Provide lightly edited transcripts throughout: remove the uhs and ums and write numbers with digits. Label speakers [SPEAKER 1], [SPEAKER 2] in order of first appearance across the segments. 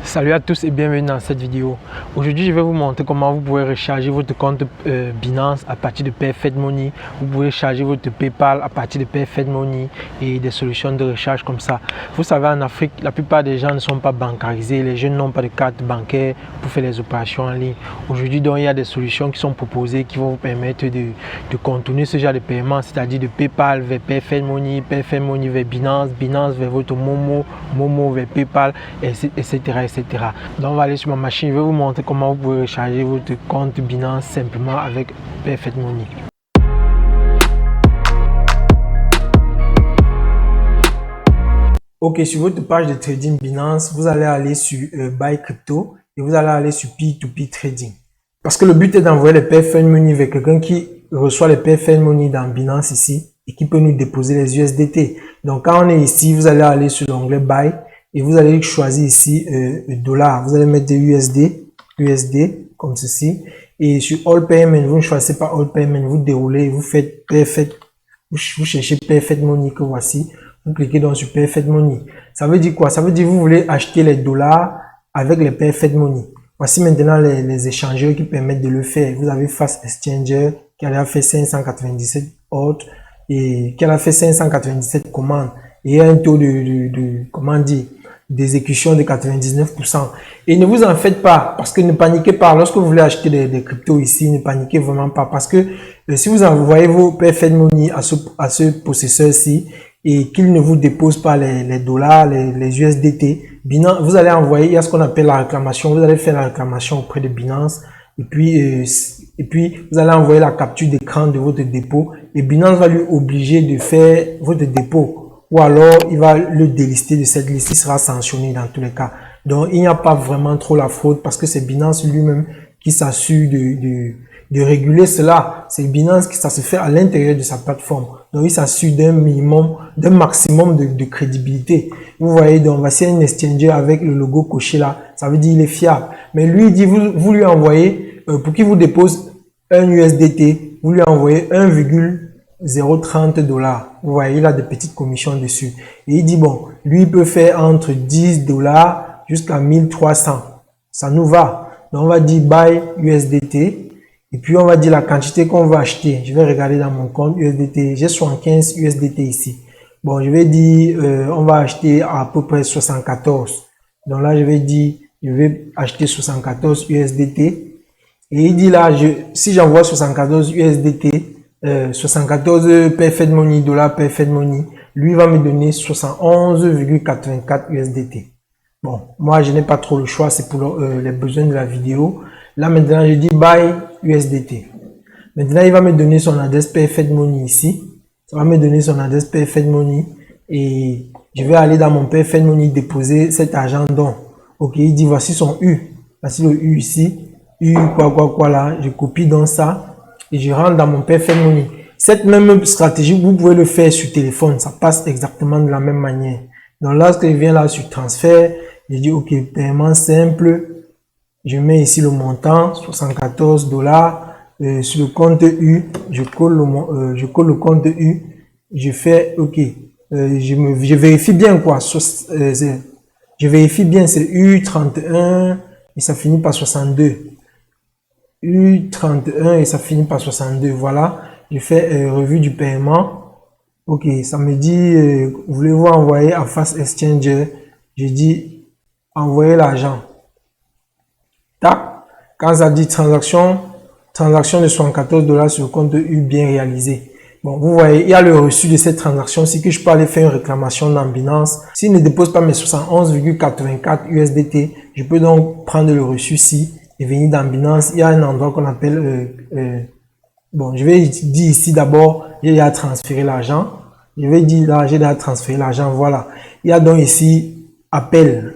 [SPEAKER 1] Salut à tous et bienvenue dans cette vidéo. Aujourd'hui, je vais vous montrer comment vous pouvez recharger votre compte Binance à partir de Perfect Money. Vous pouvez charger votre PayPal à partir de Perfect Money et des solutions de recharge comme ça. Vous savez, en Afrique, la plupart des gens ne sont pas bancarisés. Les jeunes n'ont pas de carte bancaire pour faire les opérations en ligne. Aujourd'hui, donc, il y a des solutions qui sont proposées qui vont vous permettre de contourner ce genre de paiement, c'est-à-dire de PayPal vers Perfect Money vers Binance, Binance vers votre Momo, Momo vers PayPal, etc. Donc on va aller sur ma machine, je vais vous montrer comment vous pouvez recharger votre compte Binance simplement avec Perfect Money. Ok, sur votre page de trading Binance, vous allez aller sur Buy Crypto et vous allez aller sur P2P Trading. Parce que le but est d'envoyer les Perfect Money vers quelqu'un qui reçoit les Perfect Money dans Binance ici et qui peut nous déposer les USDT. Donc quand on est ici, vous allez aller sur l'onglet Buy. Et vous allez choisir ici $. Vous allez mettre des USD comme ceci. Et sur All Payment, vous ne choisissez pas All Payment, vous déroulez, vous faites Perfect, vous cherchez Perfect Money que voici. Vous cliquez donc sur Perfect Money. Ça veut dire quoi? Ça veut dire que vous voulez acheter les dollars avec les Perfect Money. Voici maintenant les échangeurs qui permettent de le faire. Vous avez Fast Exchanger qui a fait 597 ordres et qui a fait 597 commandes. Et un taux comment dire, d'exécution de 99%. Et ne vous en faites pas, parce que ne paniquez pas. Lorsque vous voulez acheter des cryptos ici, ne paniquez vraiment pas, parce que si vous envoyez vos Perfect Money à ce possesseur-ci et qu'il ne vous dépose pas les dollars, les USDT, Binance, vous allez envoyer, il y a ce qu'on appelle la réclamation, vous allez faire la réclamation auprès de Binance et puis vous allez envoyer la capture d'écran de votre dépôt et Binance va lui obliger de faire votre dépôt. Ou alors il va le délister de cette liste, il sera sanctionné dans tous les cas. Donc il n'y a pas vraiment trop la fraude parce que c'est Binance lui-même qui s'assure de réguler cela. C'est Binance qui ça se fait à l'intérieur de sa plateforme. Donc il s'assure d'un maximum de crédibilité. Vous voyez, donc voici un exchanger avec le logo coché là. Ça veut dire il est fiable. Mais lui il dit vous lui envoyez pour qu'il vous dépose un USDT, vous lui envoyez 1,030 $. Vous voyez, il a des petites commissions dessus. Et il dit, bon, lui, il peut faire entre 10 $ jusqu'à 1300. Ça nous va. Donc, on va dire buy USDT. Et puis, on va dire la quantité qu'on va acheter. Je vais regarder dans mon compte USDT. J'ai 75 USDT ici. Bon, je vais dire, on va acheter à peu près 74. Donc là, je vais dire, je vais acheter 74 USDT. Et il dit là, si j'envoie 74 USDT, 74 Perfect Money, Perfect Money, lui va me donner 71,84 USDT. Bon, moi je n'ai pas trop le choix, c'est pour les besoins de la vidéo. Là maintenant je dis buy USDT. Maintenant il va me donner son adresse Perfect Money ici. Ça va me donner son adresse Perfect Money et je vais aller dans mon Perfect Money déposer cet argent donc. Ok, il dit voici son U. Voici le U ici. U quoi là. Je copie dans ça. Et je rentre dans mon Perfect Money. Cette même stratégie, vous pouvez le faire sur téléphone. Ça passe exactement de la même manière. Donc lorsque je viens là sur transfert, je dis OK, paiement simple. Je mets ici le montant, 74 $. Sur le compte U, je colle le compte U. Je fais OK. Je vérifie bien quoi. Je vérifie bien, c'est U31 et ça finit par 62. U31 et ça finit par 62. Voilà, je fais revue du paiement. Ok, ça me dit voulez-vous envoyer à Fast Exchanger? Je dis envoyer l'argent. Tac, quand ça dit transaction de 74 $ sur le compte de U bien réalisé. Bon, vous voyez, il y a le reçu de cette transaction. Si que je peux aller faire une réclamation dans Binance, s'il ne dépose pas mes 71,84 USDT, je peux donc prendre le reçu-ci et venir dans Binance. Il y a un endroit qu'on appelle bon, je vais dire ici d'abord j'ai déjà transféré l'argent. Je vais dire là j'ai déjà transféré l'argent. Voilà, il y a donc ici appel.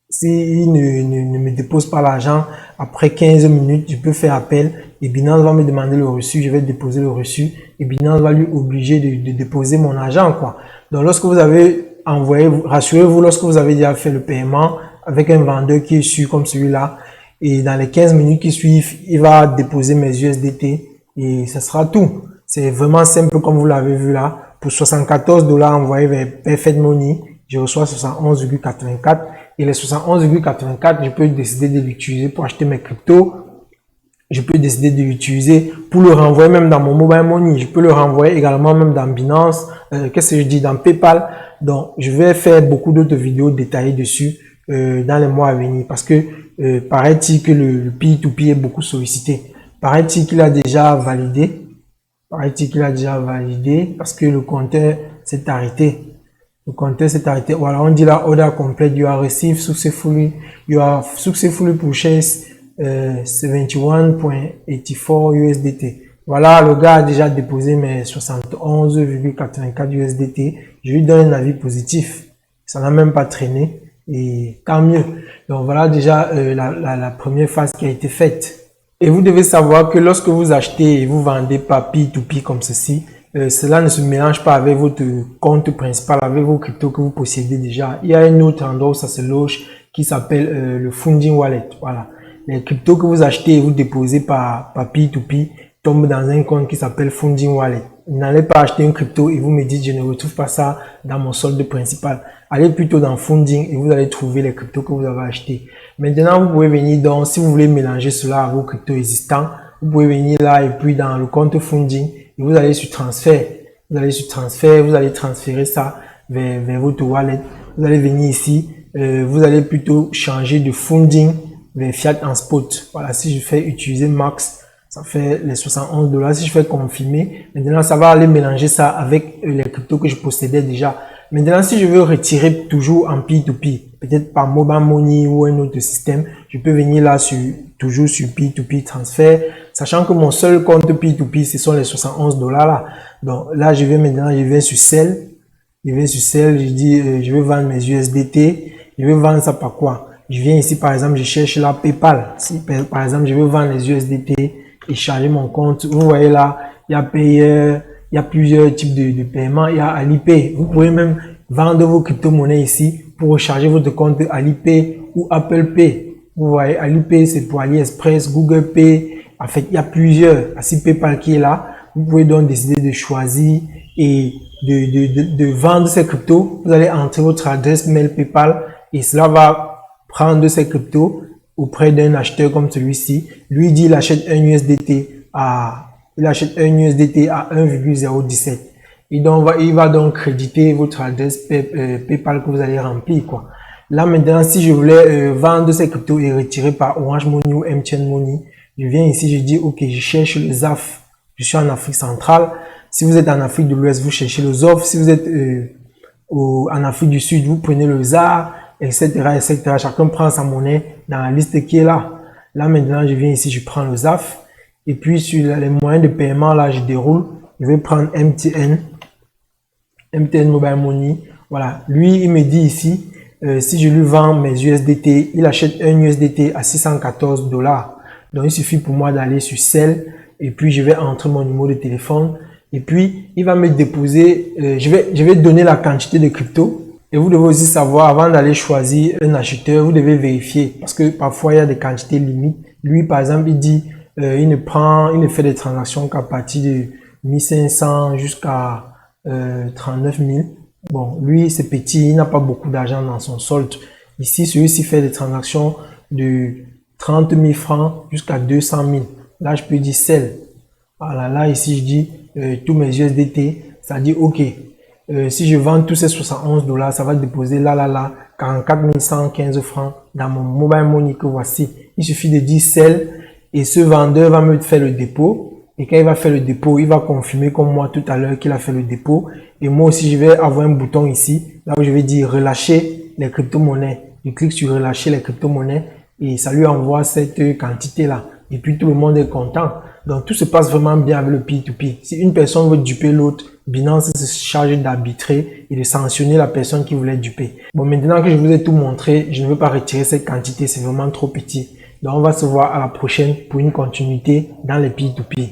[SPEAKER 1] S'il ne me dépose pas l'argent après 15 minutes, je peux faire appel et Binance va me demander le reçu. Je vais déposer le reçu et Binance va lui obliger de déposer mon argent quoi. Donc lorsque vous avez envoyé, rassurez-vous, lorsque vous avez déjà fait le paiement avec un vendeur qui est sûr comme celui-là, et dans les 15 minutes qui suivent, il va déposer mes USDT et ce sera tout. C'est vraiment simple comme vous l'avez vu là. Pour 74 $ envoyés vers Perfect Money je reçois 71,84 et les 71,84, je peux décider de l'utiliser pour acheter mes cryptos. Je peux décider de l'utiliser pour le renvoyer même dans mon mobile money. Je peux le renvoyer également même dans Binance. Qu'est-ce que je dis? Dans PayPal. Donc, je vais faire beaucoup d'autres vidéos détaillées dessus dans les mois à venir parce que paraît-il que le P2P est beaucoup sollicité. Paraît-il qu'il a déjà validé. Paraît-il qu'il a déjà validé parce que le compteur s'est arrêté. Le compteur s'est arrêté. Voilà, on dit là, order complete, you are received successfully, purchased 71.84 USDT. Voilà, le gars a déjà déposé mes 71,84 USDT. Je lui donne un avis positif. Ça n'a même pas traîné et tant mieux. Donc voilà déjà la première phase qui a été faite. Et vous devez savoir que lorsque vous achetez et vous vendez par P2P comme ceci, cela ne se mélange pas avec votre compte principal, avec vos cryptos que vous possédez déjà. Il y a un autre endroit où ça se loge qui s'appelle le funding wallet. Voilà. Les cryptos que vous achetez et vous déposez par P2P tombent dans un compte qui s'appelle funding wallet. N'allez pas acheter une crypto et vous me dites je ne retrouve pas ça dans mon solde principal. Allez plutôt dans funding et vous allez trouver les cryptos que vous avez achetés. Maintenant, vous pouvez venir donc, si vous voulez mélanger cela à vos cryptos existants, vous pouvez venir là et puis dans le compte funding et vous allez sur transfert. Vous allez sur transfert, vous allez transférer ça vers votre wallet. Vous allez venir ici, vous allez plutôt changer de funding vers fiat en spot. Voilà, si je fais utiliser max, ça fait les 71 $. Si je fais confirmer, maintenant ça va aller mélanger ça avec les cryptos que je possédais déjà. Maintenant, si je veux retirer toujours en P2P, peut-être par mobile money ou un autre système, je peux venir là toujours sur P2P transfert, sachant que mon seul compte P2P, ce sont les 71 $ là. Donc là, je vais sur Sell. Je vais sur Sell, je dis, je veux vendre mes USDT. Je veux vendre ça par quoi? Je viens ici, par exemple, je cherche là PayPal. Si, par exemple, je veux vendre les USDT et charger mon compte. Vous voyez là, il y a Payer. Il y a plusieurs types de paiements. Il y a Alipay. Vous pouvez même vendre vos crypto-monnaies ici pour recharger votre compte Alipay ou Apple Pay. Vous voyez, Alipay, c'est pour AliExpress, Google Pay. En fait, il y a plusieurs. Ainsi, PayPal qui est là. Vous pouvez donc décider de choisir et de vendre ces cryptos. Vous allez entrer votre adresse mail PayPal et cela va prendre ces cryptos auprès d'un acheteur comme celui-ci. Lui dit, il achète un USDT à 1,017 et donc il va donc créditer votre adresse PayPal que vous allez remplir quoi. Là maintenant, si je voulais vendre ces cryptos et retirer par Orange Money ou MTN Money, je viens ici, je dis ok, je cherche le ZAF. Je suis en Afrique centrale. Si vous êtes en Afrique de l'Ouest, vous cherchez le ZOF. Si vous êtes en Afrique du Sud, vous prenez le ZAR, etc., etc. Chacun prend sa monnaie dans la liste qui est là. Là maintenant, je viens ici, je prends le ZAF. Et puis sur les moyens de paiement, là, je déroule. Je vais prendre MTN Mobile Money. Voilà. Lui, il me dit ici, si je lui vends mes USDT, il achète un USDT à 614 $. Donc, il suffit pour moi d'aller sur Sell. Et puis, je vais entrer mon numéro de téléphone. Et puis, il va me déposer, je vais donner la quantité de crypto. Et vous devez aussi savoir, avant d'aller choisir un acheteur, vous devez vérifier. Parce que parfois, il y a des quantités limites. Lui, par exemple, il dit, il ne fait des transactions qu'à partir de 1500 jusqu'à 39 000. Bon, lui, c'est petit, il n'a pas beaucoup d'argent dans son solde. Ici, celui-ci fait des transactions de 30 000 francs jusqu'à 200 000. Là, je peux dire Sell. Voilà, là, ici, je dis tous mes USDT. Ça dit OK. Si je vends tous ces 71 $, ça va déposer là, 44 115 francs dans mon mobile money que voici. Il suffit de dire Sell. Et ce vendeur va me faire le dépôt. Et quand il va faire le dépôt, il va confirmer comme moi tout à l'heure qu'il a fait le dépôt. Et moi aussi, je vais avoir un bouton ici, là où je vais dire relâcher les crypto-monnaies. Je clique sur relâcher les crypto-monnaies et ça lui envoie cette quantité-là. Et puis tout le monde est content. Donc tout se passe vraiment bien avec le P2P. Si une personne veut duper l'autre, Binance se charge d'arbitrer et de sanctionner la personne qui voulait duper. Bon, maintenant que je vous ai tout montré, je ne veux pas retirer cette quantité, c'est vraiment trop petit. Donc, on va se voir à la prochaine pour une continuité dans les P2P.